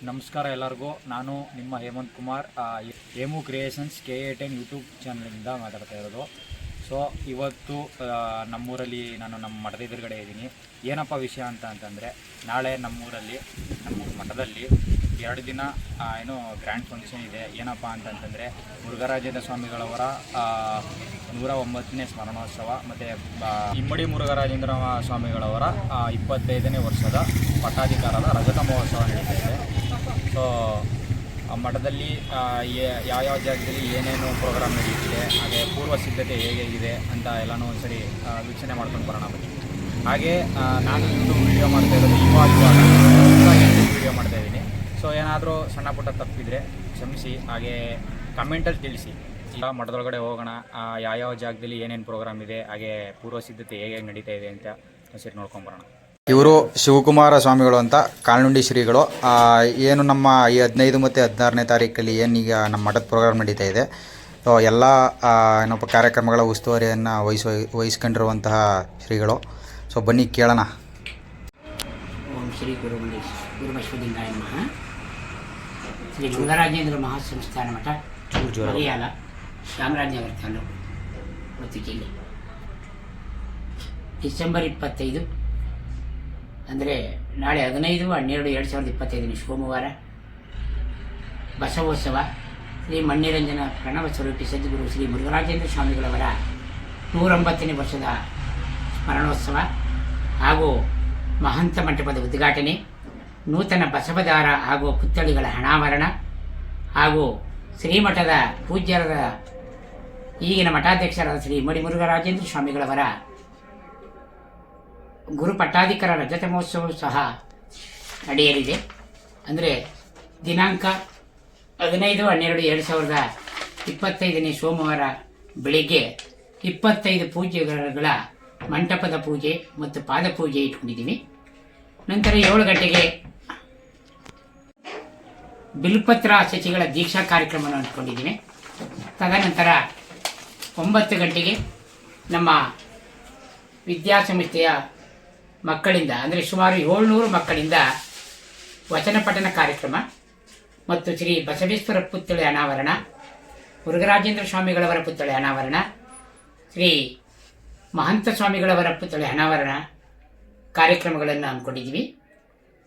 ನಮಸ್ಕಾರ ಎಲ್ಲರಿಗೂ. ನಾನು ನಿಮ್ಮ Hemanth Kumar, Hemu creations KA10 YouTube ಚಾನಲಿಂದ ಮಾತಾಡ್ತಾ ಇರೋದು. ಸೊ ಇವತ್ತು ನಮ್ಮೂರಲ್ಲಿ ನಾನು ನಮ್ಮ ಮಠದ ಎದುರುಗಡೆ ಇದ್ದೀನಿ. ಏನಪ್ಪ ವಿಷಯ ಅಂತಂದರೆ, ನಾಳೆ ನಮ್ಮ ಮಠದಲ್ಲಿ 2 ದಿನ ಏನೋ ಗ್ರ್ಯಾಂಡ್ ಫಂಕ್ಷನ್ ಇದೆ. ಏನಪ್ಪ ಅಂತಂತಂದರೆ ಮುರುಘರಾಜೇಂದ್ರ ಸ್ವಾಮಿಗಳವರ 109ನೇ ಸ್ಮರಣೋತ್ಸವ ಮತ್ತು ಇಮ್ಮಡಿ ಮುರುಘರಾಜೇಂದ್ರ ಸ್ವಾಮಿಗಳವರ 25ನೇ ವರ್ಷದ ಪಟ್ಟಾಧಿಕಾರದ ರಜತ ಮಹೋತ್ಸವ ನಡೀತಾ ಇದೆ. ಸೊ ಮಠದಲ್ಲಿ ಯಾವ್ಯಾವ ಜಾಗದಲ್ಲಿ ಏನೇನು ಪ್ರೋಗ್ರಾಮ್ ನಡೆಯುತ್ತಿದೆ, ಹಾಗೆ ಪೂರ್ವ ಸಿದ್ಧತೆ ಹೇಗಿದೆ ಅಂತ ಎಲ್ಲನೂ ಒಂದ್ಸರಿ ವೀಕ್ಷಣೆ ಮಾಡ್ಕೊಂಡು ಬರೋಣ ಬನ್ನಿ. ಹಾಗೆ ನಾನು ಯೂಟ್ಯೂಬ್ ವೀಡಿಯೋ ಮಾಡ್ತಾ ಇರೋದು ಇವಾಗ ವೀಡಿಯೋ ಮಾಡ್ತಾಯಿದ್ದೀನಿ. ಸೊ ಏನಾದರೂ ಸಣ್ಣ ಪುಟ್ಟ ತಪ್ಪಿದರೆ ಕ್ಷಮಿಸಿ, ಹಾಗೆ ಕಮೆಂಟಲ್ಲಿ ತಿಳಿಸಿ. ಈಗ ಮಠದೊಳಗಡೆ ಹೋಗೋಣ, ಯಾವ್ಯಾವ ಜಾಗದಲ್ಲಿ ಏನೇನು ಪ್ರೋಗ್ರಾಮ್ ಇದೆ, ಹಾಗೆ ಪೂರ್ವ ಸಿದ್ಧತೆ ಹೇಗೆ ನಡೀತಾ ಇದೆ ಅಂತ ಒಂದ್ಸರಿ ನೋಡ್ಕೊಂಬರೋಣ. ಇವರು ಶಿವಕುಮಾರ ಸ್ವಾಮಿಗಳು ಅಂತ ಕಾಲ್ನುಂಡಿ ಶ್ರೀಗಳು. ಏನು ನಮ್ಮ ಈ 15 ಮತ್ತು 16ನೇ ತಾರೀಕಲ್ಲಿ ಏನೀಗ ನಮ್ಮ ಮಠದ ಪ್ರೋಗ್ರಾಮ್ ನಡೀತಾ ಇದೆ. ಸೊ ಎಲ್ಲ ಏನಪ್ಪ ಕಾರ್ಯಕ್ರಮಗಳ ಉಸ್ತುವಾರಿಯನ್ನು ವಹಿಸ್ಕೊಂಡಿರುವಂತಹ ಶ್ರೀಗಳು. ಸೊ ಬನ್ನಿ ಕೇಳೋಣ. ಓಂ ಶ್ರೀ ಗುರುಬಸವಲಿಂಗಾಯ ನಮಃ. ಶ್ರೀ ಮುರುಘರಾಜೇಂದ್ರ ಮಹಾಸಂಸ್ಥಾನ ಮಠ, ಮರಿಯಾಲ, ಚಾಮರಾಜನಗರ ತಾಲೂಕು, ಮತ್ತು ಜಿಲ್ಲೆ. ಡಿಸೆಂಬರ್ 25 ಅಂದರೆ ನಾಳೆ 15/12/2025 ಸೋಮವಾರ ಬಸವೋತ್ಸವ. ಶ್ರೀ ಮಣ್ಣಿರಂಜನ ಪ್ರಣವ ಸ್ವರೂಪಿ ಸದ್ಗುರು ಶ್ರೀ ಮುರುಘರಾಜೇಂದ್ರ ಸ್ವಾಮಿಗಳವರ 109ನೇ ವರ್ಷದ ಸ್ಮರಣೋತ್ಸವ ಹಾಗೂ ಮಹಂತ ಮಂಟಪದ ಉದ್ಘಾಟನೆ, ನೂತನ ಬಸವದಾರ ಹಾಗೂ ಪುತ್ಥಳಿಗಳ ಹಣಾವರಣ ಹಾಗೂ ಶ್ರೀಮಠದ ಪೂಜ್ಯರಾದ ಈಗಿನ ಮಠಾಧ್ಯಕ್ಷರಾದ ಶ್ರೀ ಇಮ್ಮಡಿ ಮುರುಘರಾಜೇಂದ್ರ ಸ್ವಾಮಿಗಳವರ ಗುರು ಪಟ್ಟಾಧಿಕಾರ ರಜತ ಮಹೋತ್ಸವವು ಸಹ ನಡೆಯಲಿದೆ. ಅಂದರೆ ದಿನಾಂಕ 15/12/2025 ಸೋಮವಾರ ಬೆಳಿಗ್ಗೆ 25 ಪೂಜೆಗಳ ಮಂಟಪದ ಪೂಜೆ ಮತ್ತು ಪಾದಪೂಜೆ ಇಟ್ಕೊಂಡಿದ್ದೀವಿ. ನಂತರ 7 ಗಂಟೆಗೆ ಬಿಲ್ಪತ್ರ ಸಚಿಗಳ ದೀಕ್ಷಾ ಕಾರ್ಯಕ್ರಮವನ್ನು ಅಂದ್ಕೊಂಡಿದ್ದೀವಿ. ತದನಂತರ 9 ಗಂಟೆಗೆ ನಮ್ಮ ವಿದ್ಯಾಸಂಸ್ಥೆಯ ಮಕ್ಕಳಿಂದ, ಅಂದರೆ ಸುಮಾರು 700 ಮಕ್ಕಳಿಂದ ವಚನ ಪಠನ ಕಾರ್ಯಕ್ರಮ ಮತ್ತು ಶ್ರೀ ಬಸವೇಶ್ವರ ಪುತ್ಥಳಿ ಅನಾವರಣ, ಮುರುಘರಾಜೇಂದ್ರ ಸ್ವಾಮಿಗಳವರ ಪುತ್ಥಳಿ ಅನಾವರಣ, ಶ್ರೀ ಮಹಂತ ಸ್ವಾಮಿಗಳವರ ಪುತ್ಥಳಿ ಅನಾವರಣ ಕಾರ್ಯಕ್ರಮಗಳನ್ನು ಹಮ್ಮಿಕೊಂಡಿದ್ದೀವಿ.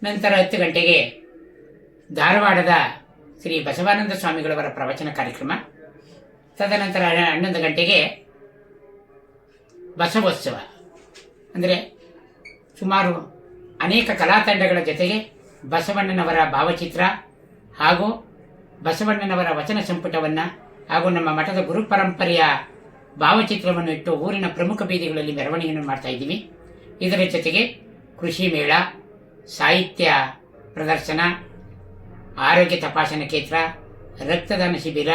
ನಂತರ 10 ಗಂಟೆಗೆ ಧಾರವಾಡದ ಶ್ರೀ ಬಸವಾನಂದ ಸ್ವಾಮಿಗಳವರ ಪ್ರವಚನ ಕಾರ್ಯಕ್ರಮ. ತದನಂತರ 11 ಗಂಟೆಗೆ ಬಸವೋತ್ಸವ, ಅಂದರೆ ಸುಮಾರು ಅನೇಕ ಕಲಾತಂಡಗಳ ಜೊತೆಗೆ ಬಸವಣ್ಣನವರ ಭಾವಚಿತ್ರ ಹಾಗೂ ಬಸವಣ್ಣನವರ ವಚನ ಸಂಪುಟವನ್ನು ಹಾಗೂ ನಮ್ಮ ಮಠದ ಗುರು ಪರಂಪರೆಯ ಭಾವಚಿತ್ರವನ್ನು ಇಟ್ಟು ಊರಿನ ಪ್ರಮುಖ ಬೀದಿಗಳಲ್ಲಿ ಮೆರವಣಿಗೆಯನ್ನು ಮಾಡ್ತಾ ಇದ್ದೀವಿ. ಇದರ ಜೊತೆಗೆ ಕೃಷಿ ಮೇಳ, ಸಾಹಿತ್ಯ ಪ್ರದರ್ಶನ, ಆರೋಗ್ಯ ತಪಾಸಣಾ ಕೇಂದ್ರ, ರಕ್ತದಾನ ಶಿಬಿರ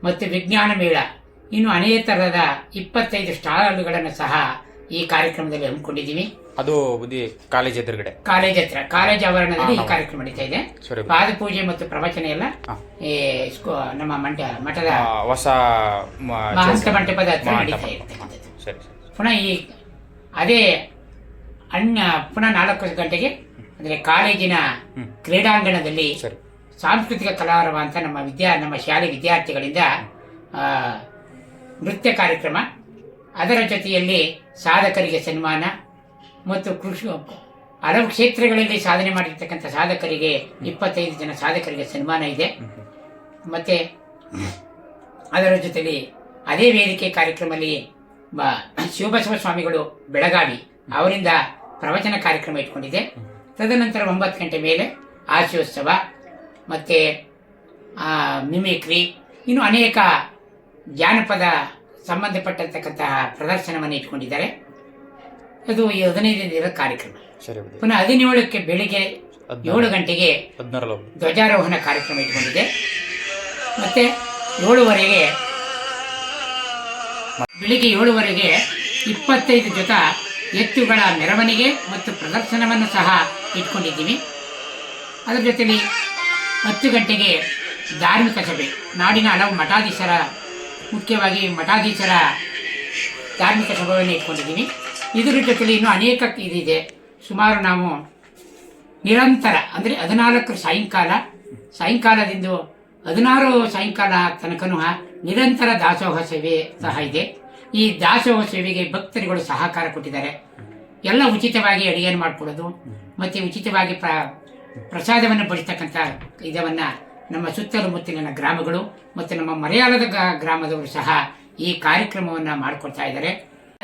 ಮತ್ತು ವಿಜ್ಞಾನ ಮೇಳ, ಇನ್ನು ಅನೇಕ ಥರದ 25 ಸ್ಟಾಲ್ಗಳನ್ನು ಸಹ ಈ ಕಾರ್ಯಕ್ರಮದಲ್ಲಿ ಹಮ್ಮಿಕೊಂಡಿದ್ದೀವಿ. ಅದು ಬುದ್ಧಿ ಕಾಲೇಜ್ ಎದುರುಗಡೆ, ಕಾಲೇಜ್ ಆವರಣದಲ್ಲಿ ಈ ಕಾರ್ಯಕ್ರಮ ನಡೀತಾ ಇದೆ. ಪಾದಪೂಜೆ ಮತ್ತು ಪ್ರವಚನ ಎಲ್ಲ ನಮ್ಮ ಮಠದ ಹೊಸ ಮಹಂತ ಮಂಟಪದ ಹತ್ರ ನಡೀತಾ ಇರುತ್ತೆ. ಪುನಃ ಪುನಃ 4 ಗಂಟೆಗೆ ಅಂದರೆ ಕಾಲೇಜಿನ ಕ್ರೀಡಾಂಗಣದಲ್ಲಿ ಸಾಂಸ್ಕೃತಿಕ ಕಲಾರವ ಅಂತ ನಮ್ಮ ಶಾಲೆ ವಿದ್ಯಾರ್ಥಿಗಳಿಂದ ನೃತ್ಯ ಕಾರ್ಯಕ್ರಮ, ಅದರ ಜೊತೆಯಲ್ಲಿ ಸಾಧಕರಿಗೆ ಸನ್ಮಾನ ಮತ್ತು ಹಲವು ಕ್ಷೇತ್ರಗಳಲ್ಲಿ ಸಾಧನೆ ಮಾಡಿರ್ತಕ್ಕಂಥ ಸಾಧಕರಿಗೆ 25 ಜನ ಸಾಧಕರಿಗೆ ಸನ್ಮಾನ ಇದೆ. ಮತ್ತು ಅದರ ಜೊತೆಯಲ್ಲಿ ಅದೇ ವೇದಿಕೆ ಕಾರ್ಯಕ್ರಮದಲ್ಲಿ ಶಿವಬಸವ ಸ್ವಾಮಿಗಳು ಬೆಳಗಾವಿ ಅವರಿಂದ ಪ್ರವಚನ ಕಾರ್ಯಕ್ರಮ ಇಟ್ಕೊಂಡಿದೆ. ತದನಂತರ 9 ಗಂಟೆ ಮೇಲೆ ಹಾಸ್ಯೋತ್ಸವ ಮತ್ತು ಮಿಮಿಕ್ರಿ, ಇನ್ನು ಅನೇಕ ಜಾನಪದ ಸಂಬಂಧಪಟ್ಟಿರ್ತಕ್ಕಂತಹ ಪ್ರದರ್ಶನವನ್ನು ಇಟ್ಕೊಂಡಿದ್ದಾರೆ. ಅದು 15 ದಿನದ ಕಾರ್ಯಕ್ರಮ. ಪುನಃ 17ಕ್ಕೆ ಬೆಳಿಗ್ಗೆ 7 ಗಂಟೆಗೆ ಧ್ವಜಾರೋಹಣ ಕಾರ್ಯಕ್ರಮ ಇಟ್ಕೊಂಡಿದೆ. ಮತ್ತೆ ಬೆಳಿಗ್ಗೆ 7 25 ಜೊತೆ ಎತ್ತುಗಳ ಮೆರವಣಿಗೆ ಮತ್ತು ಪ್ರದರ್ಶನವನ್ನು ಸಹ ಇಟ್ಕೊಂಡಿದ್ದೀವಿ. ಅದರ ಜೊತೆಯಲ್ಲಿ 10 ಗಂಟೆಗೆ ಧಾರ್ಮಿಕ ಸಭೆ, ನಾಡಿನ ಹಲವು ಮುಖ್ಯವಾಗಿ ಮಠಾಧೀಶರ ಧಾರ್ಮಿಕ ಸಭೆಯನ್ನು ಇಟ್ಕೊಂಡಿದ್ದೀನಿ. ಇದರ ಜೊತೆಲಿ ಇನ್ನೂ ಅನೇಕ ಇದಿದೆ. ಸುಮಾರು ನಾವು ನಿರಂತರ ಅಂದರೆ 14 ಸಾಯಂಕಾಲದಿಂದ 16 ಸಾಯಂಕಾಲ ತನಕನೂ ನಿರಂತರ ದಾಸೋಹ ಸೇವೆ ಸಹ ಇದೆ. ಈ ದಾಸೋಹ ಸೇವೆಗೆ ಭಕ್ತರುಗಳು ಸಹಕಾರ ಕೊಟ್ಟಿದ್ದಾರೆ. ಎಲ್ಲ ಉಚಿತವಾಗಿ ಅಡುಗೆಯನ್ನು ಮಾಡಿಕೊಡೋದು ಮತ್ತು ಉಚಿತವಾಗಿ ಪ್ರಸಾದವನ್ನು ಬಡಿಸ್ತಕ್ಕಂಥ ಇದನ್ನು ನಮ್ಮ ಸುತ್ತಮುತ್ತಲಿನ ಗ್ರಾಮಗಳು ಮತ್ತು ನಮ್ಮ ಮಲಯಾಳದ ಗ್ರಾಮದವರು ಸಹ ಈ ಕಾರ್ಯಕ್ರಮವನ್ನು ಮಾಡಿಕೊಡ್ತಾ ಇದ್ದಾರೆ.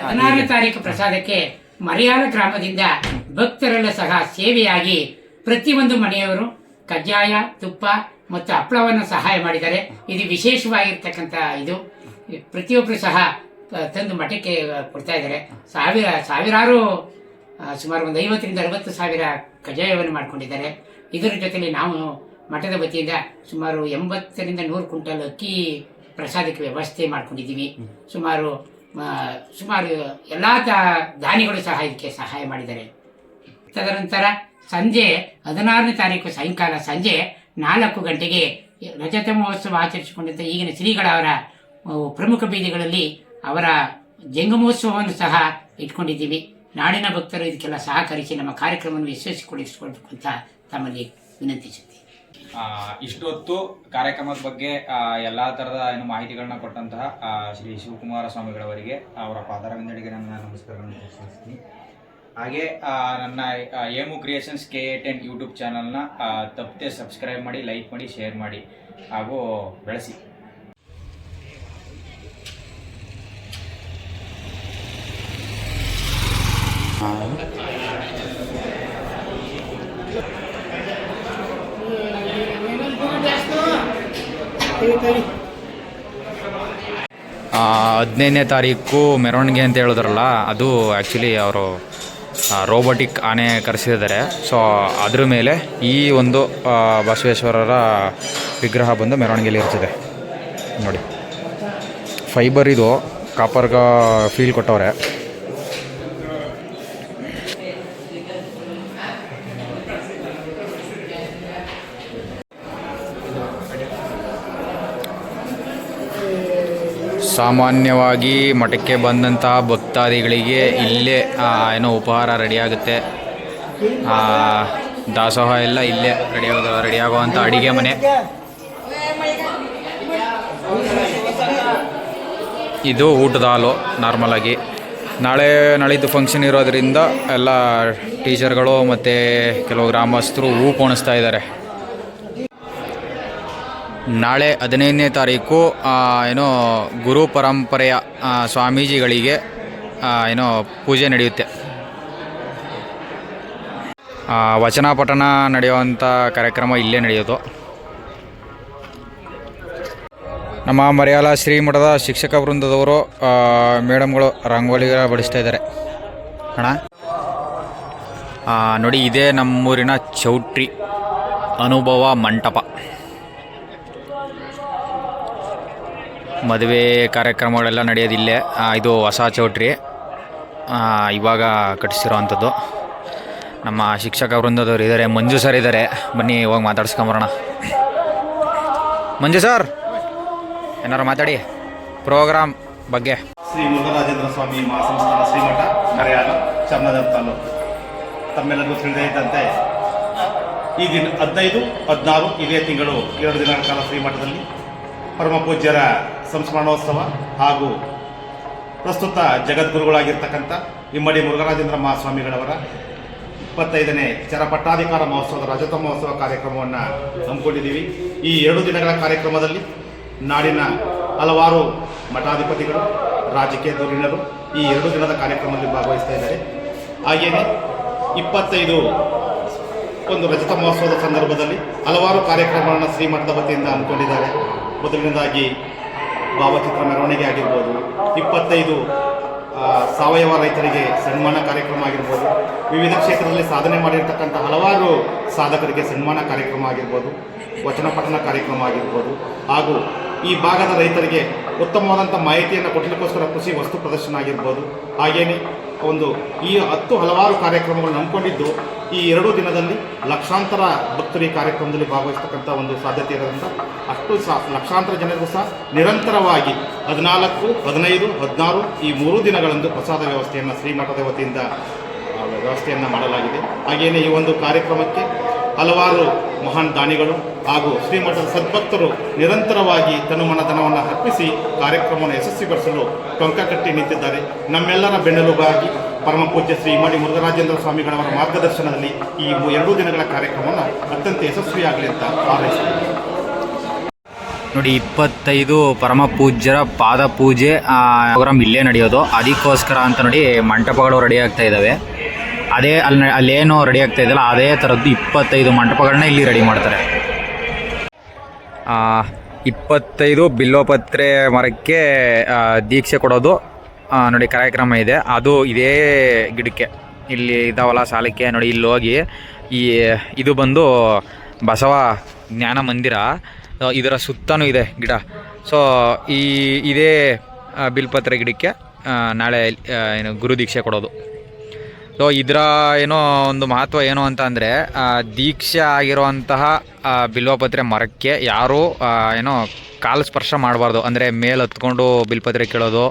16ನೇ ತಾರೀಕು ಪ್ರಸಾದಕ್ಕೆ ಮಲಯಾಳ ಗ್ರಾಮದಿಂದ ಭಕ್ತರೆಲ್ಲ ಸಹ ಸೇವೆಯಾಗಿ ಪ್ರತಿಯೊಂದು ಮನೆಯವರು ಕಜ್ಜಾಯ, ತುಪ್ಪ ಮತ್ತು ಹಪ್ಪಳವನ್ನು ಸಹಾಯ ಮಾಡಿದ್ದಾರೆ. ಇದು ವಿಶೇಷವಾಗಿರ್ತಕ್ಕಂಥ ಇದು ಪ್ರತಿಯೊಬ್ಬರು ಸಹ ತಂದು ಮಠಕ್ಕೆ ಕೊಡ್ತಾ ಇದ್ದಾರೆ. ಸಾವಿರಾರು ಸುಮಾರು ಒಂದು 50,000 ರಿಂದ 60,000 ಕಜ್ಜಾಯವನ್ನು ಮಾಡಿಕೊಂಡಿದ್ದಾರೆ. ಇದರ ಜೊತೆಲಿ ನಾವು ಮಠದ ವತಿಯಿಂದ ಸುಮಾರು 80 ರಿಂದ 100 ಕ್ವಿಂಟಲ್ ಅಕ್ಕಿ ಪ್ರಸಾದಕ್ಕೆ ವ್ಯವಸ್ಥೆ ಮಾಡ್ಕೊಂಡಿದ್ದೀವಿ. ಸುಮಾರು ಎಲ್ಲ ದಾನಿಗಳು ಸಹ ಇದಕ್ಕೆ ಸಹಾಯ ಮಾಡಿದ್ದಾರೆ. ತದನಂತರ ಸಂಜೆ 16ನೇ ತಾರೀಕು ಸಾಯಂಕಾಲ ಸಂಜೆ 4 ಗಂಟೆಗೆ ರಜತ ಮಹೋತ್ಸವ ಆಚರಿಸಿಕೊಂಡಿದ್ದ ಈಗಿನ ಶ್ರೀಗಳವರ ಪ್ರಮುಖ ಬೀದಿಗಳಲ್ಲಿ ಅವರ ಜಂಗಮೋತ್ಸವವನ್ನು ಸಹ ಇಟ್ಕೊಂಡಿದ್ದೀವಿ. ನಾಡಿನ ಭಕ್ತರು ಇದಕ್ಕೆಲ್ಲ ಸಹಕರಿಸಿ ನಮ್ಮ ಕಾರ್ಯಕ್ರಮವನ್ನು ಯಶಸ್ವಿಗೊಳಿಸಿಕೊಳ್ಬೇಕು ಅಂತ ತಮ್ಮಲ್ಲಿ ವಿನಂತಿಸುತ್ತೀವಿ. ಇಷ್ಟೊತ್ತು ಕಾರ್ಯಕ್ರಮದ ಬಗ್ಗೆ ಎಲ್ಲ ಥರದ ಮಾಹಿತಿಗಳನ್ನ ಕೊಟ್ಟಂತಹ ಶ್ರೀ ಶಿವಕುಮಾರ ಸ್ವಾಮಿಗಳವರಿಗೆ ಅವರ ಪಾದಾರವಿಂದಡಿಗೆ ನನ್ನ ನಮಸ್ಕಾರಗಳನ್ನು ತಿಳಿಸ್ತೀನಿ. ಹಾಗೆ ನನ್ನ ಹೇಮು ಕ್ರಿಯೇಷನ್ಸ್ KA10 ಯೂಟ್ಯೂಬ್ ಚಾನಲ್ನ ತಪ್ಪದೆ ಸಬ್ಸ್ಕ್ರೈಬ್ ಮಾಡಿ, ಲೈಕ್ ಮಾಡಿ, ಶೇರ್ ಮಾಡಿ ಹಾಗೂ ಬೆಳೆಸಿ. ಹದಿನೈದನೇ ತಾರೀಕು ಮೆರವಣಿಗೆ ಅಂತ ಹೇಳಿದ್ರಲ್ಲ, ಅದು ಆ್ಯಕ್ಚುಲಿ ಅವರು ರೋಬೋಟಿಕ್ ಆನೆ ಕರೆಸಿದ್ದಾರೆ. ಸೊ ಅದ್ರ ಮೇಲೆ ಈ ಒಂದು ಬಸವೇಶ್ವರರ ವಿಗ್ರಹ ಬಂದು ಮೆರವಣಿಗೆಯಲ್ಲಿ ಇರ್ತದೆ ನೋಡಿ. ಫೈಬರ್ ಇದು ಕಾಪರ್ಗ ಫೀಲ್ ಕೊಟ್ಟವ್ರೆ. ಸಾಮಾನ್ಯವಾಗಿ ಮಠಕ್ಕೆ ಬಂದಂತಹ ಭಕ್ತಾದಿಗಳಿಗೆ ಇಲ್ಲೇ ಏನೋ ಉಪಹಾರ ರೆಡಿಯಾಗುತ್ತೆ. ದಾಸೋಹ ಎಲ್ಲ ಇಲ್ಲೇ ರೆಡಿಯಾಗುವಂಥ ಅಡಿಗೆ ಮನೆ ಇದು. ಊಟದ ಹಾಲು ನಾರ್ಮಲಾಗಿ. ನಾಳಿದ್ದು ಫಂಕ್ಷನ್ ಇರೋದರಿಂದ ಎಲ್ಲ ಟೀಚರ್ಗಳು ಮತ್ತು ಕೆಲವು ಗ್ರಾಮಸ್ಥರು ಹೂ ಪೋಣಿಸ್ತಾ ಇದ್ದಾರೆ. ನಾಳೆ 15ನೇ ತಾರೀಕು ಏನೋ ಗುರು ಪರಂಪರೆಯ ಸ್ವಾಮೀಜಿಗಳಿಗೆ ಏನೋ ಪೂಜೆ ನಡೆಯುತ್ತೆ. ವಚನ ಪಠಣ ನಡೆಯುವಂಥ ಕಾರ್ಯಕ್ರಮ ಇಲ್ಲೇ ನಡೆಯೋದು. ನಮ್ಮ ಮಲಯಾಳ ಶ್ರೀಮಠದ ಶಿಕ್ಷಕ ವೃಂದದವರು ಮೇಡಮ್ಗಳು ರಂಗೋಲಿ ಬಡಿಸ್ತಾ ಇದ್ದಾರೆ ಅಣ್ಣ. ನೋಡಿ, ಇದೇ ನಮ್ಮೂರಿನ ಚೌಟ್ರಿ ಅನುಭವ ಮಂಟಪ. ಮದುವೆ ಕಾರ್ಯಕ್ರಮಗಳೆಲ್ಲ ನಡೆಯೋದಿಲ್ಲೇ. ಇದು ಹೊಸ ಚೌಟ್ರಿ ಇವಾಗ ಕಟ್ಟಿಸಿರೋ ಅಂಥದ್ದು. ನಮ್ಮ ಶಿಕ್ಷಕ ವೃಂದದವ್ರು ಇದ್ದಾರೆ, ಮಂಜು ಸರ್ ಇದ್ದಾರೆ. ಬನ್ನಿ ಹೋಗಿ ಮಾತಾಡ್ಸ್ಕೊಂಬರೋಣ. ಮಂಜು ಸರ್, ಏನಾರು ಮಾತಾಡಿ ಪ್ರೋಗ್ರಾಮ್ ಬಗ್ಗೆ. ಶ್ರೀ ಮುರುಘರಾಜೇಂದ್ರ ಸ್ವಾಮಿ ಮಹಾಸಂಸ್ಥಾನ ಶ್ರೀಮಠ ಮಲಯಾಳ ಚನ್ನದಾಪುರ ತಾಲೂಕು. ತಮ್ಮೆಲ್ಲರಿಗೂ ತಿಳಿದೇ ಇದ್ದಂತೆ ಈ ದಿನ 15, 16 ಇದೇ ತಿಂಗಳು 2 ದಿನಗಳ ಕಾಲ ಶ್ರೀಮಠದಲ್ಲಿ ಪರಮ ಪೂಜ್ಯರ ಸಂಸ್ಮರಣೋತ್ಸವ ಹಾಗೂ ಪ್ರಸ್ತುತ ಜಗದ್ಗುರುಗಳಾಗಿರ್ತಕ್ಕಂಥ ಇಮ್ಮಡಿ ಮುರುಘರಾಜೇಂದ್ರ ಮಹಾಸ್ವಾಮಿಗಳವರ 25ನೇ ಚರಪಟ್ಟಾಧಿಕಾರ ಮಹೋತ್ಸವದ ರಜತ ಮಹೋತ್ಸವ ಕಾರ್ಯಕ್ರಮವನ್ನು ಹಮ್ಮಿಕೊಂಡಿದ್ದೀವಿ. ಈ 2 ದಿನಗಳ ಕಾರ್ಯಕ್ರಮದಲ್ಲಿ ನಾಡಿನ ಹಲವಾರು ಮಠಾಧಿಪತಿಗಳು, ರಾಜಕೀಯ ಧುರೀಣರು ಈ 2 ದಿನದ ಕಾರ್ಯಕ್ರಮದಲ್ಲಿ ಭಾಗವಹಿಸ್ತಾ ಇದ್ದಾರೆ. ಹಾಗೆಯೇ 25 ಒಂದು ರಜತ ಮಹೋತ್ಸವದ ಸಂದರ್ಭದಲ್ಲಿ ಹಲವಾರು ಕಾರ್ಯಕ್ರಮಗಳನ್ನು ಶ್ರೀಮಠದ ವತಿಯಿಂದ ಹಮ್ಮಿಕೊಂಡಿದ್ದಾರೆ. ಮೊದಲನೇದಾಗಿ ಭಾವಚಿತ್ರ ಮೆರವಣಿಗೆ ಆಗಿರ್ಬೋದು, 25 ಸಾವಯವ ರೈತರಿಗೆ ಸನ್ಮಾನ ಕಾರ್ಯಕ್ರಮ ಆಗಿರ್ಬೋದು, ವಿವಿಧ ಕ್ಷೇತ್ರದಲ್ಲಿ ಸಾಧನೆ ಮಾಡಿರ್ತಕ್ಕಂಥ ಹಲವಾರು ಸಾಧಕರಿಗೆ ಸನ್ಮಾನ ಕಾರ್ಯಕ್ರಮ ಆಗಿರ್ಬೋದು, ವಚನ ಪಠಣ ಕಾರ್ಯಕ್ರಮ ಆಗಿರ್ಬೋದು, ಹಾಗೂ ಈ ಭಾಗದ ರೈತರಿಗೆ ಉತ್ತಮವಾದಂಥ ಮಾಹಿತಿಯನ್ನು ಕೊಡಲಿಕ್ಕೋಸ್ಕರ ಕೃಷಿ ವಸ್ತು ಪ್ರದರ್ಶನ ಆಗಿರ್ಬೋದು. ಹಾಗೆಯೇ ಈ 10 ಹಲವಾರು ಕಾರ್ಯಕ್ರಮಗಳನ್ನು ನಂಬಿಕೊಂಡಿದ್ದು ಈ 2 ದಿನದಲ್ಲಿ ಲಕ್ಷಾಂತರ ಭಕ್ತರು ಈ ಕಾರ್ಯಕ್ರಮದಲ್ಲಿ ಭಾಗವಹಿಸ್ತಕ್ಕಂಥ ಒಂದು ಸಾಧ್ಯತೆ ಇರೋದ್ರಿಂದ ಅಷ್ಟು ಲಕ್ಷಾಂತರ ಜನರಿಗೂ ಸಹ ನಿರಂತರವಾಗಿ 14, 15, 16 ಈ 3 ದಿನಗಳಂದು ಪ್ರಸಾದ ವ್ಯವಸ್ಥೆಯನ್ನು ಶ್ರೀಮಠದ ವತಿಯಿಂದ ವ್ಯವಸ್ಥೆಯನ್ನು ಮಾಡಲಾಗಿದೆ. ಹಾಗೆಯೇ ಈ ಒಂದು ಕಾರ್ಯಕ್ರಮಕ್ಕೆ ಹಲವಾರು ಮಹಾನ್ ದಾನಿಗಳು ಹಾಗೂ ಶ್ರೀಮಠದ ಸದ್ಭಕ್ತರು ನಿರಂತರವಾಗಿ ತನುಮನಧನವನ್ನು ಅರ್ಪಿಸಿ ಕಾರ್ಯಕ್ರಮವನ್ನು ಯಶಸ್ವಿಗೊಳಿಸಲು ಟೊಂಕ ಕಟ್ಟಿ ನಿಂತಿದ್ದಾರೆ. ನಮ್ಮೆಲ್ಲರ ಬೆನ್ನೆಲುಬಾಗಿ ಪರಮ ಪೂಜ್ಯ ಶ್ರೀ ಇಮ್ಮಡಿ ಮುರುಘರಾಜೇಂದ್ರ ಸ್ವಾಮಿಗಳವರ ಮಾರ್ಗದರ್ಶನದಲ್ಲಿ ಈ 2 ದಿನಗಳ ಕಾರ್ಯಕ್ರಮವನ್ನು ಅತ್ಯಂತ ಯಶಸ್ವಿಯಾಗಲಿ ಅಂತ ಹಾರೈಸ್ತೀನಿ. ನೋಡಿ 25 ಪರಮ ಪೂಜ್ಯರ ಪಾದ ಪೂಜೆ ಪ್ರೋಗ್ರಾಮ್ ಇಲ್ಲೇ ನಡೆಯೋದು. ಅದಕ್ಕೋಸ್ಕರ ಅಂತ ನೋಡಿ ಮಂಟಪಗಳು ರೆಡಿ ಆಗ್ತಾ ಇದ್ದಾವೆ. ಅದೇ ಅಲ್ಲೇನು ರೆಡಿ ಆಗ್ತಾ ಇದೆಯಲ್ಲ ಅದೇ ಥರದ್ದು 25 ಮಂಟಪಗಳನ್ನ ಇಲ್ಲಿ ರೆಡಿ ಮಾಡ್ತಾರೆ. 25 ಬಿಲ್ಲೋಪತ್ರೆ ಮರಕ್ಕೆ ದೀಕ್ಷೆ ಕೊಡೋದು ನೋಡಿ ಕಾರ್ಯಕ್ರಮ ಇದೆ. ಅದು ಇದೇ ಗಿಡಕ್ಕೆ ಇಲ್ಲಿ ಇದಾವಲ್ಲ ಸಾಲಕ್ಕೆ ನೋಡಿ ಇಲ್ಲಿ ಹೋಗಿ ಇದು ಬಂದು ಬಸವ ಜ್ಞಾನ ಮಂದಿರ, ಇದರ ಸುತ್ತಲೂ ಇದೆ ಗಿಡ. ಸೊ ಇದೇ ಬಿಲ್ಪತ್ರೆ ಗಿಡಕ್ಕೆ ನಾಳೆ ಏನು ಗುರು ದೀಕ್ಷೆ ಕೊಡೋದು. ಸೊ ಇದರ ಏನೋ ಒಂದು ಮಹತ್ವ ಏನು ಅಂತ ಅಂದರೆ ದೀಕ್ಷೆ ಆಗಿರುವಂತಹ ಬಿಲ್ವಪತ್ರೆ ಮರಕ್ಕೆ ಯಾರೂ ಏನೋ ಕಾಲು ಸ್ಪರ್ಶ ಮಾಡಬಾರ್ದು. ಅಂದರೆ ಮೇಲೆ ಹತ್ಕೊಂಡು ಬಿಲ್ಪತ್ರೆ ಕೀಳೋದು,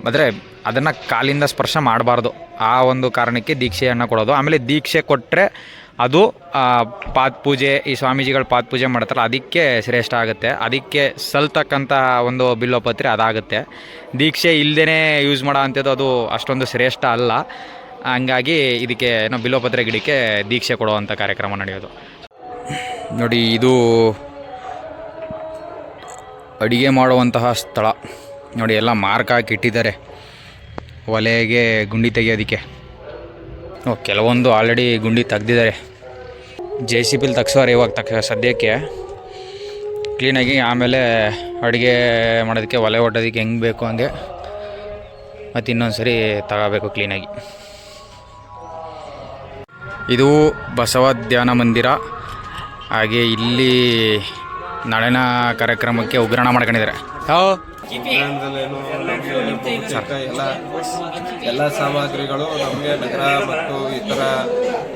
ಅಂದರೆ ಅದನ್ನು ಕಾಲಿಂದ ಸ್ಪರ್ಶ ಮಾಡಬಾರ್ದು. ಆ ಒಂದು ಕಾರಣಕ್ಕೆ ದೀಕ್ಷೆಯನ್ನು ಕೊಡೋದು. ಆಮೇಲೆ ದೀಕ್ಷೆ ಕೊಟ್ಟರೆ ಅದು ಪಾದ ಪೂಜೆ, ಈ ಸ್ವಾಮೀಜಿಗಳು ಪಾದ ಪೂಜೆ ಮಾಡ್ತಾರಲ್ಲ ಅದಕ್ಕೆ ಶ್ರೇಷ್ಠ ಆಗುತ್ತೆ. ಅದಕ್ಕೆ ಸಲ್ತಕ್ಕಂತಹ ಒಂದು ಬಿಲ್ವಪತ್ರೆ ಅದಾಗುತ್ತೆ. ದೀಕ್ಷೆ ಇಲ್ಲದೇ ಯೂಸ್ ಮಾಡೋ ಅಂಥದ್ದು ಅದು ಅಷ್ಟೊಂದು ಶ್ರೇಷ್ಠ ಅಲ್ಲ. ಹಂಗಾಗಿ ಇದಕ್ಕೆ ಏನೋ ಬಿಲ್ವಪತ್ರೆ ಗಿಡಕ್ಕೆ ದೀಕ್ಷೆ ಕೊಡುವಂಥ ಕಾರ್ಯಕ್ರಮ ನಡೆಯೋದು. ನೋಡಿ ಇದು ಅಡುಗೆ ಮಾಡುವಂತಹ ಸ್ಥಳ ನೋಡಿ, ಎಲ್ಲ ಮಾರ್ಕ್ ಹಾಕಿ ಇಟ್ಟಿದ್ದಾರೆ ಒಲೆಗೆ ಗುಂಡಿ ತೆಗಿಯೋದಕ್ಕೆ. ಕೆಲವೊಂದು ಆಲ್ರೆಡಿ ಗುಂಡಿ ತೆಗ್ದಿದ್ದಾರೆ. JCB ತೆಗ್ಸೋರು ಇವಾಗ ಸದ್ಯಕ್ಕೆ ಕ್ಲೀನಾಗಿ. ಆಮೇಲೆ ಅಡುಗೆ ಮಾಡೋದಕ್ಕೆ ಒಲೆ ಒಡ್ಡೋದಕ್ಕೆ ಹೆಂಗೆ ಬೇಕು ಹಂಗೆ ಮತ್ತು ಇನ್ನೊಂದು ಸರಿ ತಗೋಬೇಕು ಕ್ಲೀನಾಗಿ. ಇದು ಬಸವ ಧ್ಯಾನ ಮಂದಿರ. ಹಾಗೆ ಇಲ್ಲಿ ನಾಳಿನ ಕಾರ್ಯಕ್ರಮಕ್ಕೆ ಉಗ್ರಾಣ ಮಾಡ್ಕೊಂಡಿದ್ದಾರೆ. ಎಲ್ಲ ಸಾಮಗ್ರಿಗಳು ನಮಗೆ ನಗರ ಮತ್ತು ಇತರ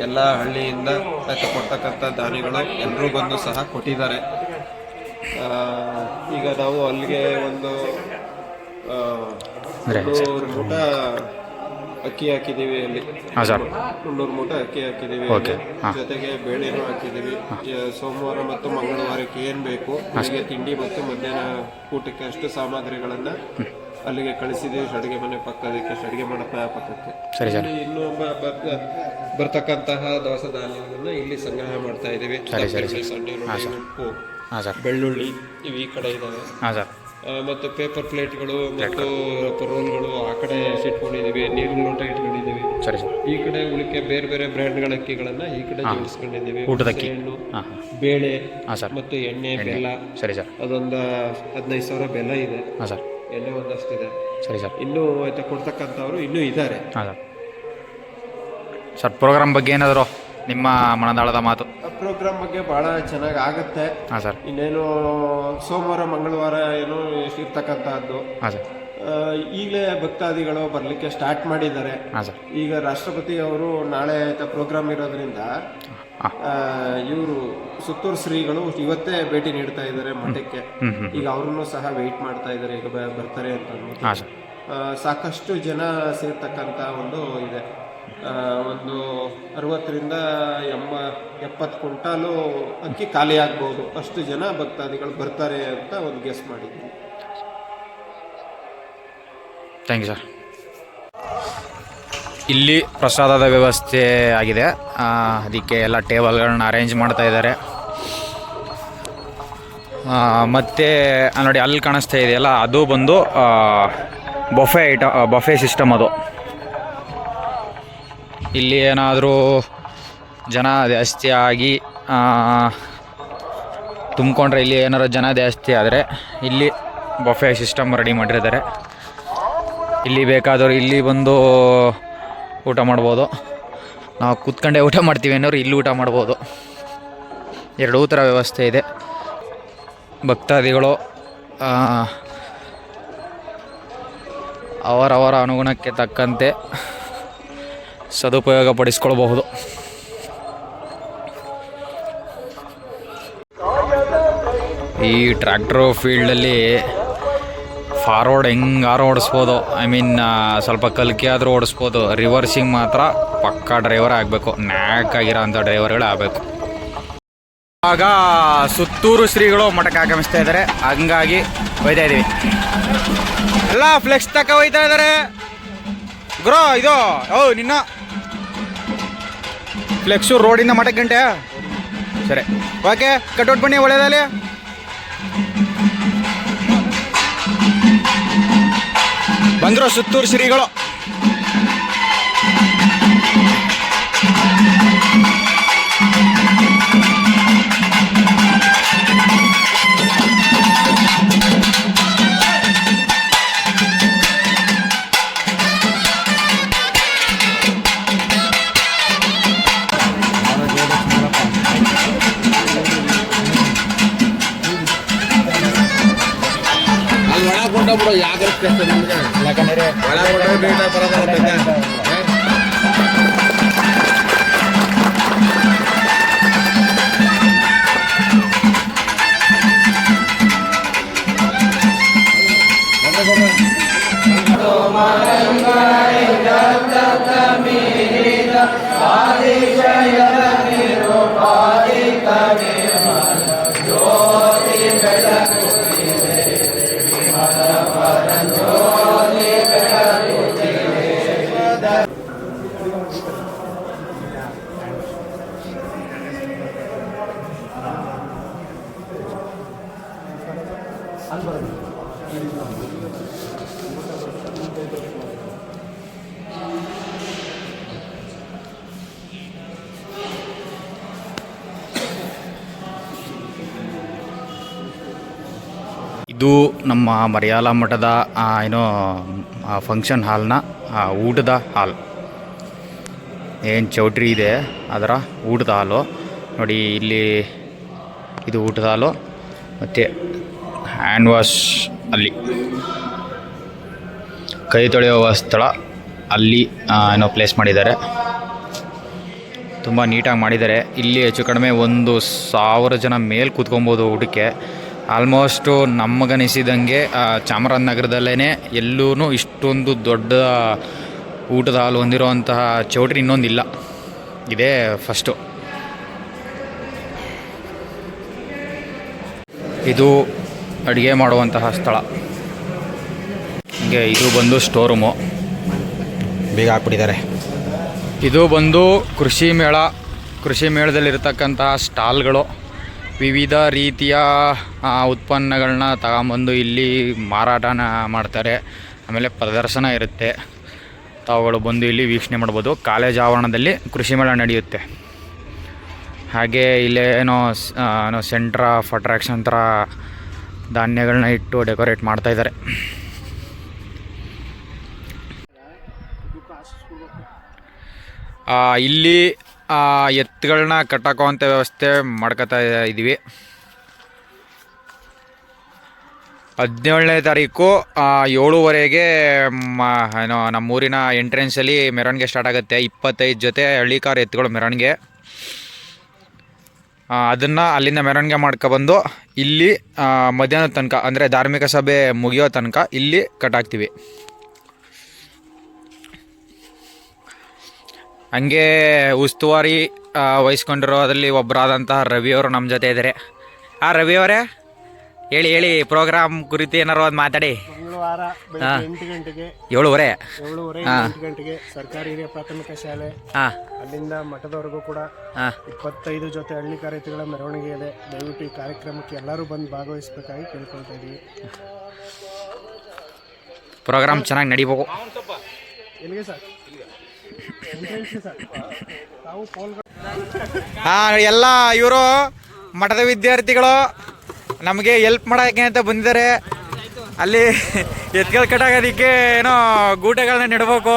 ಎಲ್ಲ ಹಳ್ಳಿಯಿಂದ ಕೊಡ್ತಕ್ಕಂಥ ದಾನಿಗಳು ಎಲ್ಲರೂ ಬಂದು ಸಹ ಕೊಟ್ಟಿದ್ದಾರೆ. ಈಗ ನಾವು ಅಲ್ಲಿಗೆ ಒಂದು 300 ಮೂಟ ಅಕ್ಕಿ ಹಾಕಿದ್ದೀವಿ. ಅಲ್ಲಿ 300 ಮೂಟ ಅಕ್ಕಿ ಹಾಕಿದ್ದೀವಿ. ಜೊತೆಗೆ ಬೇಳೆನೂ ಹಾಕಿದ್ದೀವಿ. ಸೋಮವಾರ ಮತ್ತು ಮಂಗಳವಾರಕ್ಕೆ ಏನು ಬೇಕು ಅಲ್ಲಿಗೆ ತಿಂಡಿ ಮತ್ತು ಮಧ್ಯಾಹ್ನ ಊಟಕ್ಕೆ ಅಷ್ಟು ಸಾಮಗ್ರಿಗಳನ್ನು ಅಲ್ಲಿಗೆ ಕಳಿಸಿದ್ದೀವಿ. ಅಡುಗೆ ಮನೆ ಪಕ್ಕದಕ್ಕೆ, ಅಡುಗೆ ಮಾಡೋ ಪಕ್ಕಕ್ಕೆ. ಇನ್ನು ಬರ್ತಕ್ಕಂತಹ ದವಸ ಧಾನ್ಯಗಳನ್ನು ಇಲ್ಲಿ ಸಂಗ್ರಹ ಮಾಡ್ತಾ ಇದ್ದೀವಿ. ಸಣ್ಣ ಉಪ್ಪು, ಬೆಳ್ಳುಳ್ಳಿ ಇವು ಈ ಕಡೆ ಇದ್ದಾವೆ. ಮತ್ತು ಪೇಪರ್ ಪ್ಲೇಟ್ಗಳು ಮತ್ತು ರೋಲ್ಗಳು ಆ ಕಡೆ ಇಟ್ಕೊಂಡಿದ್ದೀವಿ. ನೀರಿನ ಲೋಟ ಇಟ್ಕೊಂಡಿದ್ದೀವಿ. ಈ ಕಡೆ ಉಳಿಕೆ ಬೇರೆ ಬೇರೆ ಬ್ರ್ಯಾಂಡ್ಗಳ ಅಕ್ಕಿಗಳನ್ನು ಈ ಕಡೆ ಜೋಡಿಸ್ಕೊಂಡಿದ್ದೀವಿ. ಹಣ್ಣು, ಬೇಳೆ ಮತ್ತು ಎಣ್ಣೆ, ಬೆಲ್ಲ. ಅದೊಂದು 15,000 ಬೆಲ್ಲ ಇದೆ. ಎಣ್ಣೆ ಒಂದಷ್ಟಿದೆ. ಇನ್ನೂ ಕೊಡ್ತಕ್ಕಂಥವ್ರು ಇನ್ನೂ ಇದ್ದಾರೆ. ಸರ್ ಪ್ರೋಗ್ರಾಮ್ ಬಗ್ಗೆ ಏನಾದರೂ ನಿಮ್ಮ ಮನದಾಳದ ಮಾತು? ಪ್ರೋಗ್ರಾಮ್ ಬಗ್ಗೆ ಬಹಳ ಚೆನ್ನಾಗಿ ಆಗುತ್ತೆ. ಇನ್ನೇನು ಸೋಮವಾರ ಮಂಗಳವಾರ ಏನು ಇರ್ತಕ್ಕಂಥದ್ದು. ಈಗಲೇ ಭಕ್ತಾದಿಗಳು ಬರಲಿಕ್ಕೆ ಸ್ಟಾರ್ಟ್ ಮಾಡಿದ್ದಾರೆ. ಈಗ ರಾಷ್ಟ್ರಪತಿ ಅವರು ನಾಳೆ ಪ್ರೋಗ್ರಾಮ್ ಇರೋದ್ರಿಂದ ಇವರು ಸುತ್ತೂರು ಶ್ರೀಗಳು ಇವತ್ತೇ ಭೇಟಿ ನೀಡ್ತಾ ಇದ್ದಾರೆ ಮಠಕ್ಕೆ. ಈಗ ಅವ್ರನ್ನು ಸಹ ವೆಯ್ಟ್ ಮಾಡ್ತಾ ಇದ್ದಾರೆ, ಈಗ ಬರ್ತಾರೆ ಅಂತ. ಸಾಕಷ್ಟು ಜನ ಸೇರ್ತಕ್ಕಂಥ ಒಂದು ಇದೆ. ಒಂದು 60ರಿಂದ 70 ಕ್ವಿಂಟಾಲು ಅಕ್ಕಿ ಖಾಲಿ ಆಗ್ಬೋದು. ಅಷ್ಟು ಜನ ಭಕ್ತಾದಿಗಳು ಬರ್ತಾರೆ ಅಂತ ಒಂದು ಗೆಸ್ ಮಾಡಿದ್ದೀನಿ. Thank you sir. ಇಲ್ಲಿ ಪ್ರಸಾದದ ವ್ಯವಸ್ಥೆ ಆಗಿದೆ. ಅದಕ್ಕೆ ಎಲ್ಲ ಟೇಬಲ್ಗಳನ್ನ ಅರೇಂಜ್ ಮಾಡ್ತಾ ಇದ್ದಾರೆ. ಮತ್ತು ನೋಡಿ ಅಲ್ಲಿ ಕಾಣಿಸ್ತಾ ಇದೆಯಲ್ಲ ಅದು ಬಂದು ಬಫೆ ಸಿಸ್ಟಮ್. ಅದು ಇಲ್ಲಿ ಏನಾದರೂ ಜನ ಜಾಸ್ತಿ ಆಗಿ ತುಂಬಿಕೊಂಡ್ರೆ, ಇಲ್ಲಿ ಏನಾದ್ರು ಜನ ಜಾಸ್ತಿ ಆದರೆ ಇಲ್ಲಿ ಬಫೆ ಸಿಸ್ಟಮ್ ರೆಡಿ ಮಾಡಿರ್ತಾರೆ. ಇಲ್ಲಿ ಬೇಕಾದವರು ಇಲ್ಲಿ ಬಂದು ಊಟ ಮಾಡ್ಬೋದು. ನಾವು ಕೂತ್ಕೊಂಡೇ ಊಟ ಮಾಡ್ತೀವಿ ಅನ್ನೋರು ಇಲ್ಲಿ ಊಟ ಮಾಡ್ಬೋದು. ಎರಡೂ ಥರ ವ್ಯವಸ್ಥೆ ಇದೆ. ಭಕ್ತಾದಿಗಳು ಅವರವರ ಅನುಗುಣಕ್ಕೆ ತಕ್ಕಂತೆ ಸದುಪಯೋಗ ಪಡಿಸ್ಕೊಳ್ಬಹುದು. ಈ ಟ್ರ್ಯಾಕ್ಟರ್ ಫೀಲ್ಡಲ್ಲಿ ಫಾರ್ವರ್ಡ್ ಹೆಂಗಾರು ಓಡಿಸ್ಬೋದು. ಐ ಮೀನ್ ಸ್ವಲ್ಪ ಕಲ್ಕಿ ಆದರೂ ಓಡಿಸ್ಬೋದು. ರಿವರ್ಸಿಂಗ್ ಮಾತ್ರ ಪಕ್ಕಾ ಡ್ರೈವರ್ ಆಗಬೇಕು, ನ್ಯಾಕ್ ಆಗಿರೋ ಅಂಥ ಡ್ರೈವರ್ಗಳು ಆಗಬೇಕು. ಆಗ ಸುತ್ತೂರು ಶ್ರೀಗಳು ಮಠಕ್ಕೆ ಆಗಮಿಸ್ತಾ ಇದ್ದಾರೆ, ಹಂಗಾಗಿ ಒಯ್ತಾ ಇದ್ದೀವಿ. ಎಲ್ಲ ಫ್ಲೆಕ್ಸ್ ತಕ್ಕ ಒಯ್ತಾ ಇದ್ದಾರೆ ಗುರು. ಇದು ನಿನ್ನ ಫ್ಲೆಕ್ಸು ರೋಡಿಂದ ಮಠಕ್ಕೆ ಗಂಟೆ. ಸರಿ, ಓಕೆ, ಕಟ್ಔಟ್ ಬನ್ನಿ, ಒಳ್ಳೆಯದಲ್ಲಿ. ಬಂದರು ಸುತ್ತೂರು ಶ್ರೀಗಳು. ಯಾಕಂದ್ರೆ ಇದು ನಮ್ಮ ಮರಿಯಾಲ ಮಠದ ಏನೋ ಫಂಕ್ಷನ್ ಹಾಲ್ನ ಊಟದ ಹಾಲ್. ಏನು ಚೌಟ್ರಿ ಇದೆ ಅದರ ಊಟದ ಹಾಲು ನೋಡಿ. ಇಲ್ಲಿ ಇದು ಊಟದ ಹಾಲು, ಮತ್ತು ಹ್ಯಾಂಡ್ ವಾಶ್ ಅಲ್ಲಿ, ಕೈ ತೊಳೆಯುವ ಸ್ಥಳ ಅಲ್ಲಿ ಏನೋ ಪ್ಲೇಸ್ ಮಾಡಿದ್ದಾರೆ. ತುಂಬ ನೀಟಾಗಿ ಮಾಡಿದ್ದಾರೆ. ಇಲ್ಲಿ ಹೆಚ್ಚು ಕಡಿಮೆ 1,000 ಜನ ಮೇಲೆ ಕೂತ್ಕೊಬೋದು ಊಟಕ್ಕೆ. ಆಲ್ಮೋಸ್ಟು ನಮಗನಿಸಿದಂಗೆ ಚಾಮರಾಜನಗರದಲ್ಲೇ ಎಲ್ಲೂ ಇಷ್ಟೊಂದು ದೊಡ್ಡ ಊಟದ ಹಾಲು ಹೊಂದಿರುವಂತಹ ಚೌಟ್ರಿ ಇನ್ನೊಂದಿಲ್ಲ, ಇದೇ ಫಸ್ಟು. ಇದು ಅಡುಗೆ ಮಾಡುವಂತಹ ಸ್ಥಳ. ಹೀಗೆ ಇದು ಬಂದು ಸ್ಟೋರ್ ರೂಮು, ಬೇಗ ಹಾಕ್ಬಿಟ್ಟಿದ್ದಾರೆ. ಇದು ಬಂದು ಕೃಷಿ ಮೇಳ. ಕೃಷಿ ಮೇಳದಲ್ಲಿರ್ತಕ್ಕಂತಹ ಸ್ಟಾಲ್ಗಳು, ವಿವಿಧ ರೀತಿಯ ಉತ್ಪನ್ನಗಳನ್ನ ತಗೊಂಬಂದು ಇಲ್ಲಿ ಮಾರಾಟನ ಮಾಡ್ತಾರೆ. ಆಮೇಲೆ ಪ್ರದರ್ಶನ ಇರುತ್ತೆ, ತಾವುಗಳು ಬಂದು ಇಲ್ಲಿ ವೀಕ್ಷಣೆ ಮಾಡ್ಬೋದು. ಕಾಲೇಜ್ ಆವರಣದಲ್ಲಿ ಕೃಷಿ ಮೇಳ ನಡೆಯುತ್ತೆ. ಹಾಗೆ ಇಲ್ಲೇ ಏನೋ ಸೆಂಟ್ರ್ ಆಫ್ ಅಟ್ರಾಕ್ಷನ್ ಥರ ಧಾನ್ಯಗಳನ್ನ ಇಟ್ಟು ಡೆಕೋರೇಟ್ ಮಾಡ್ತಾಯಿದ್ದಾರೆ. ಇಲ್ಲಿ ಎತ್ತುಗಳನ್ನ ಕಟ್ಟಾಕೋವಂಥ ವ್ಯವಸ್ಥೆ ಮಾಡ್ಕೋತಾ ಇದ್ದೀವಿ. 17ನೇ ತಾರೀಕು 7:30ಗೆ ಏನೋ ನಮ್ಮೂರಿನ ಎಂಟ್ರೆನ್ಸಲ್ಲಿ ಮೆರವಣಿಗೆ ಸ್ಟಾರ್ಟ್ ಆಗುತ್ತೆ. 25 ಜೊತೆ ಹಳ್ಳಿಕಾರ್ ಎತ್ತುಗಳು ಮೆರವಣಿಗೆ. ಅದನ್ನು ಅಲ್ಲಿಂದ ಮೆರವಣಿಗೆ ಮಾಡ್ಕೊಬಂದು ಇಲ್ಲಿ ಮಧ್ಯಾಹ್ನದ ತನಕ, ಅಂದರೆ ಧಾರ್ಮಿಕ ಸಭೆ ಮುಗಿಯೋ ತನಕ ಇಲ್ಲಿ ಕಟ್ಟಾಕ್ತೀವಿ. ಹಂಗೆ ಉಸ್ತುವಾರಿ ವಹಿಸ್ಕೊಂಡಿರೋದ್ರಲ್ಲಿ ಒಬ್ಬರಾದಂತಹ ರವಿಯವರು ನಮ್ಮ ಜೊತೆ ಇದ್ದಾರೆ. ರವಿಯವರೇ ಹೇಳಿ ಪ್ರೋಗ್ರಾಮ್ ಕುರಿತು ಏನಾರು ಒಂದು ಮಾತಾಡಿ. ಮಂಗಳವಾರ ಬೆಳಗ್ಗೆ 8 ಗಂಟೆಗೆ 7:30 8 ಗಂಟೆಗೆ ಸರ್ಕಾರಿ ಹಿರಿಯ ಪ್ರಾಥಮಿಕ ಶಾಲೆ, ಅಲ್ಲಿಂದ ಮಠದವರೆಗೂ ಕೂಡ 25 ಜೊತೆ ಹಳ್ಳಿಕಾರ ಎತ್ತುಗಳ ಮೆರವಣಿಗೆ ಇದೆ. ದಯವಿಟ್ಟು ಈ ಕಾರ್ಯಕ್ರಮಕ್ಕೆ ಎಲ್ಲರೂ ಬಂದು ಭಾಗವಹಿಸಬೇಕಾಗಿ ಕೇಳ್ಕೊಳ್ತಾ ಇದ್ದೀವಿ. ಪ್ರೋಗ್ರಾಮ್ ಚೆನ್ನಾಗಿ ನಡಿಬೇಕು. ಎಲ್ಲಿಗೆ ಸರ್? ಎಲ್ಲ ಇವರು ಮಠದ ವಿದ್ಯಾರ್ಥಿಗಳು ನಮಗೆ ಹೆಲ್ಪ್ ಮಾಡೋಕ್ಕೆ ಅಂತ ಬಂದಿದ್ದಾರೆ. ಅಲ್ಲಿ ಎತ್ಗಳು ಕಟ್ಟಾಗೋದಕ್ಕೆ ಏನೋ ಗೂಟಗಳನ್ನ ನೆಡಬೇಕು.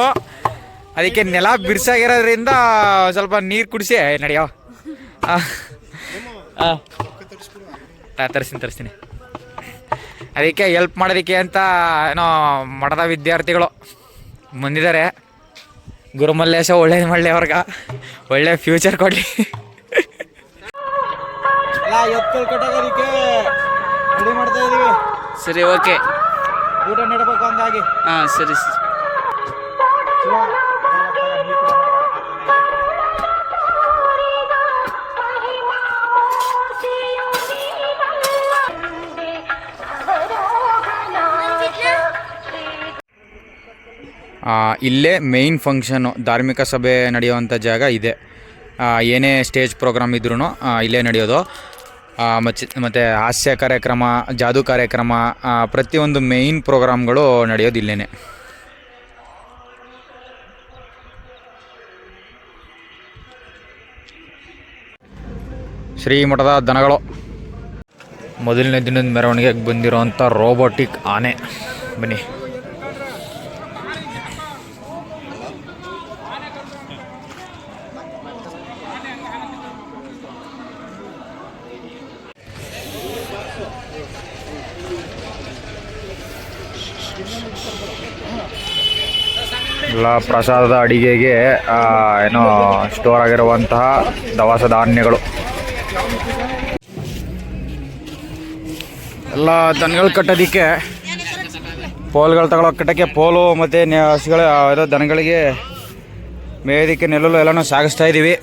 ಅದಕ್ಕೆ ನೆಲ ಬಿರ್ಸಾಗಿರೋದ್ರಿಂದ ಸ್ವಲ್ಪ ನೀರು ಕುಡಿಸಿ ನಡೆಯೋ. ತರಿಸ್ತೀನಿ. ಅದಕ್ಕೆ ಹೆಲ್ಪ್ ಮಾಡೋದಕ್ಕೆ ಅಂತ ಏನೋ ಮಠದ ವಿದ್ಯಾರ್ಥಿಗಳು ಬಂದಿದ್ದಾರೆ. ಗುರುಮಲ್ಲೇಶ ಒಳ್ಳೇದು ಮಾಡಲಿ, ಅವ್ರಿಗೆ ಒಳ್ಳೆ ಫ್ಯೂಚರ್ ಕೊಡಲಿ. ಎತ್ತುಗಳು ಕಟ್ಟಾಗೋದಕ್ಕೆ ರೆಡಿ ಮಾಡ್ತಾ ಇದೀವಿ. ಸರಿ, ಓಕೆ. ಊಟ ನೀಡಬೇಕು ಹಂಗಾಗಿ. ಹಾಂ ಸರಿ ಸರ್. ಇಲ್ಲೇ ಮೇಯ್ನ್ ಫಂಕ್ಷನ್ನು, ಧಾರ್ಮಿಕ ಸಭೆ ನಡೆಯುವಂಥ ಜಾಗ ಇದೆ. ಏನೇ ಸ್ಟೇಜ್ ಪ್ರೋಗ್ರಾಮ್ ಇದ್ರೂ ಇಲ್ಲೇ ನಡೆಯೋದು. ಮತ್ತು ಹಾಸ್ಯ ಕಾರ್ಯಕ್ರಮ, ಜಾದೂ ಕಾರ್ಯಕ್ರಮ, ಪ್ರತಿಯೊಂದು ಮೇಯ್ನ್ ಪ್ರೋಗ್ರಾಮ್ಗಳು ನಡೆಯೋದು ಇಲ್ಲೇ. ಶ್ರೀಮಠದ ದನಗಳು ಮೊದಲನೇ ದಿನದ ಮೆರವಣಿಗೆಗೆ ಬಂದಿರೋವಂಥ ರೋಬೋಟಿಕ್ ಆನೆ. ಬನ್ನಿ. ಎಲ್ಲ ಪ್ರಸಾದದ ಅಡಿಗೆಗೆ ಏನೋ ಸ್ಟೋರ್ ಆಗಿರುವಂತಹ ದವಸ ಧಾನ್ಯಗಳು. ಎಲ್ಲ ದನಗಳು ಕಟ್ಟೋದಕ್ಕೆ ಪೋಲ್ಗಳು ಕಟ್ಟೋಕ್ಕೆ ಪೋಲು ಮತ್ತು ಹಸುಗಳ ಯಾವುದೋ ದನಗಳಿಗೆ ಮೇಯೋದಕ್ಕೆ ನೆಲ್ಲಲು ಎಲ್ಲನೂ ಸಾಗಿಸ್ತಾ ಇದ್ದೀವಿ.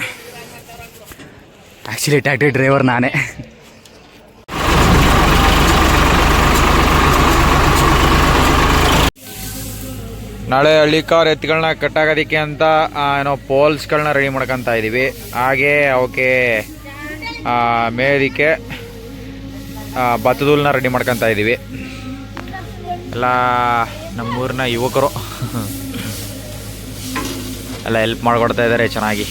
ಆ್ಯಕ್ಚುಲಿ ಟ್ಯಾಕ್ಟ್ರಿ ಡ್ರೈವರ್ ನಾನೇ. ನಾಳೆ ಹಳ್ಳಿಕಾರ್ ಎತ್ತುಗಳನ್ನ ಕಟ್ಟಾಗೋದಕ್ಕೆ ಅಂತ ಏನೋ ಪೋಲ್ಸ್ಗಳನ್ನ ರೆಡಿ ಮಾಡ್ಕೊತಾ ಇದ್ದೀವಿ. ಹಾಗೆ ಅವಕ್ಕೆ ಮೇಯೋದಕ್ಕೆ ಭತ್ತದೂಲನ್ನ ರೆಡಿ ಮಾಡ್ಕೊತಾ ಇದ್ದೀವಿ. ಎಲ್ಲ ನಮ್ಮೂರಿನ ಯುವಕರು ಎಲ್ಲ ಹೆಲ್ಪ್ ಮಾಡಿಕೊಡ್ತಾ ಇದ್ದಾರೆ ಚೆನ್ನಾಗಿ.